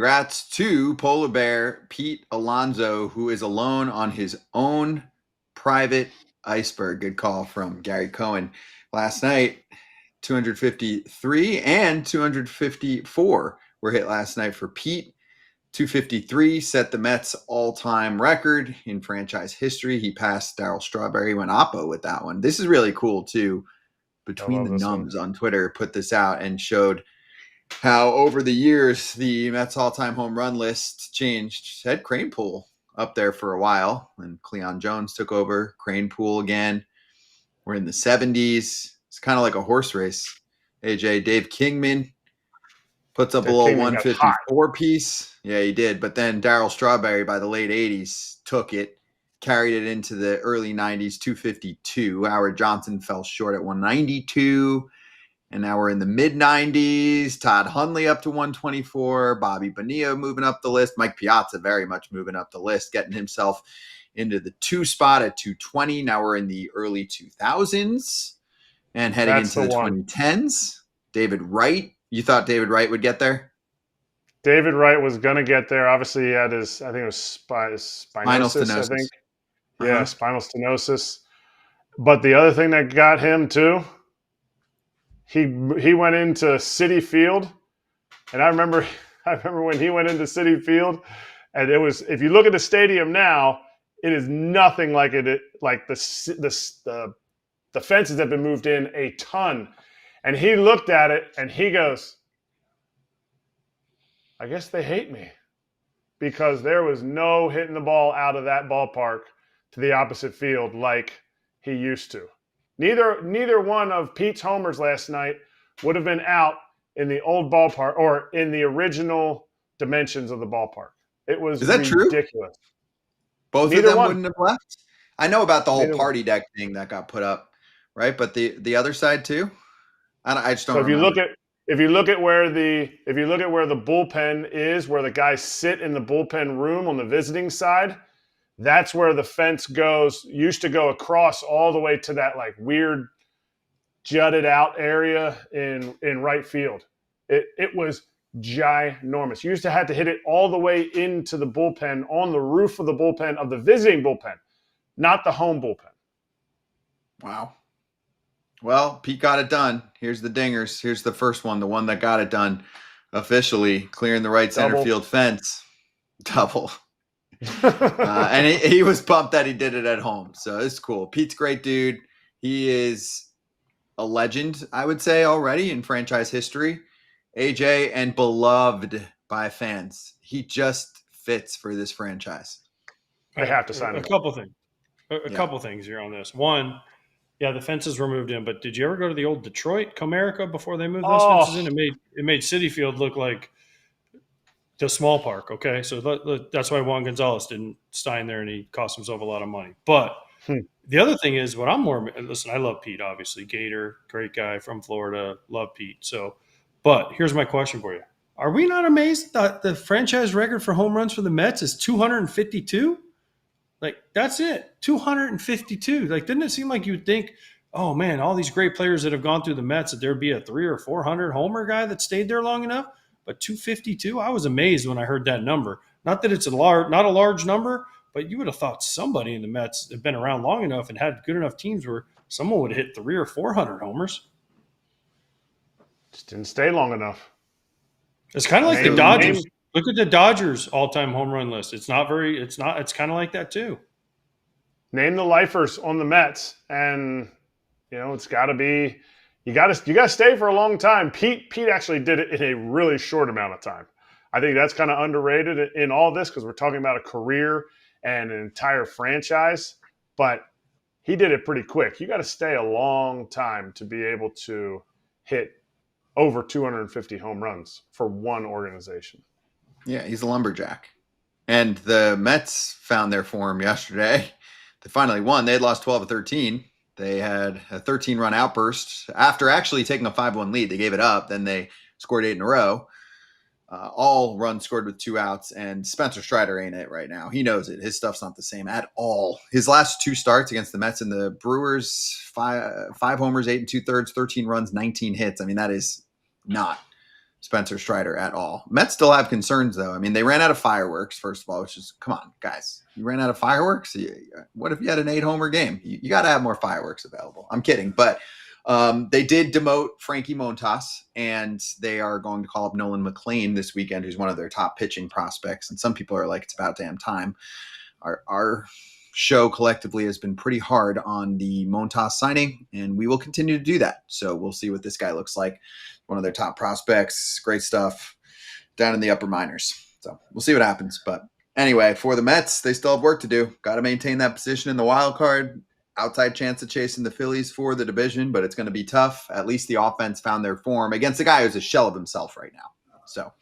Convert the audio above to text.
Congrats to Polar Bear Pete Alonso, who is alone on his own private iceberg. Good call from Gary Cohen last night. 253 and 254 were hit last night for Pete. 253 set the Mets all-time record in franchise history. He passed Darryl Strawberry, went oppo with that one. This is really cool too. Between the Numbs on Twitter put this out and showed how over the years the Mets all-time home run list changed. Had Kranepool up there for a while, and Cleon Jones took over. Kranepool again. We're in the 70s. It's kind of like a horse race. AJ, Dave Kingman puts up a little 154 piece. Yeah, he did. But then Darryl Strawberry by the late 80s took it, carried it into the early 90s, 252. Howard Johnson fell short at 192. And now we're in the mid-90s. Todd Hundley up to 124. Bobby Bonilla moving up the list. Mike Piazza very much moving up the list, getting himself into the 2 spot at 220. Now we're in the early 2000s and heading into the 2010s. David Wright. You thought David Wright would get there? David Wright was going to get there. Obviously, he had his, I think it was spinal stenosis. I think. Yeah, spinal stenosis. But the other thing that got him too, he went into Citi Field, and I remember when he went into Citi Field, and it was, if you look at the stadium now, it is nothing like it. Like the fences have been moved in a ton, and he looked at it and he goes, "I guess they hate me," because there was no hitting the ball out of that ballpark to the opposite field like he used to. Neither one of Pete's homers last night would have been out in the old ballpark or in the original dimensions of the ballpark. It was ridiculous. True? Both of them wouldn't have left? I know about the whole party deck thing that got put up, right? But the other side too? I just don't remember. If you look at where the bullpen is, where the guys sit in the bullpen room on the visiting side, that's where the fence used to go across all the way to that like weird jutted out area in right field. It was ginormous. You used to have to hit it all the way into the bullpen, on the roof of the bullpen, of the visiting bullpen, not the home bullpen. Wow. Well, Pete got it done. Here's the dingers. Here's the first one, the one that got it done officially, clearing the right center field fence. Double. And he was pumped that he did it at home. So it's cool. Pete's a great dude. He is a legend, I would say, already in franchise history. AJ, and beloved by fans. He just fits for this franchise. I have to sign a couple things. A couple things here on this. One, yeah, the fences were moved in, but did you ever go to the old Detroit Comerica before they moved those fences in? It made Citi Field look like the small park. Okay, so that's why Juan Gonzalez didn't sign there, and he cost himself a lot of money. But the other thing is, I love Pete, obviously. Gator, great guy from Florida, love Pete. So, but here's my question for you: are we not amazed that the franchise record for home runs for the Mets is 252? Like, that's it, 252. Like, didn't it seem like you'd think, oh man, all these great players that have gone through the Mets, that there'd be a 300 or 400 homer guy that stayed there long enough? But 252, I was amazed when I heard that number. Not that it's not a large number, but you would have thought somebody in the Mets had been around long enough and had good enough teams where someone would hit 300 or 400 homers. Just didn't stay long enough. It's kind of like the Dodgers. Look at the Dodgers all-time home run list. It's kind of like that too. Name the lifers on the Mets, and it's got to be. You got to stay for a long time. Pete actually did it in a really short amount of time. I think that's kind of underrated in all this because we're talking about a career and an entire franchise. But he did it pretty quick. You got to stay a long time to be able to hit over 250 home runs for one organization. Yeah, he's a lumberjack. And the Mets found their form yesterday. They finally won. They had lost 12-13. They had a 13-run outburst after actually taking a 5-1 lead. They gave it up. Then they scored 8 in a row. All runs scored with 2 outs. And Spencer Strider ain't it right now. He knows it. His stuff's not the same at all. His last 2 starts against the Mets and the Brewers, 5 homers, 8 2/3, 13 runs, 19 hits. I mean, that is not Spencer Strider at all. Mets still have concerns, though. I mean, they ran out of fireworks, first of all, which is, come on, guys. You ran out of fireworks? What if you had an 8-homer game? You got to have more fireworks available. I'm kidding. But they did demote Frankie Montas, and they are going to call up Nolan McLean this weekend, who's one of their top pitching prospects. And some people are like, it's about damn time. Our show collectively has been pretty hard on the Montas signing, and we will continue to do that. So we'll see what this guy looks like. One of their top prospects, great stuff down in the upper minors. So we'll see what happens. But anyway, for the Mets, they still have work to do. Got to maintain that position in the wild card. Outside chance of chasing the Phillies for the division, but it's going to be tough. At least the offense found their form against a guy who's a shell of himself right now. So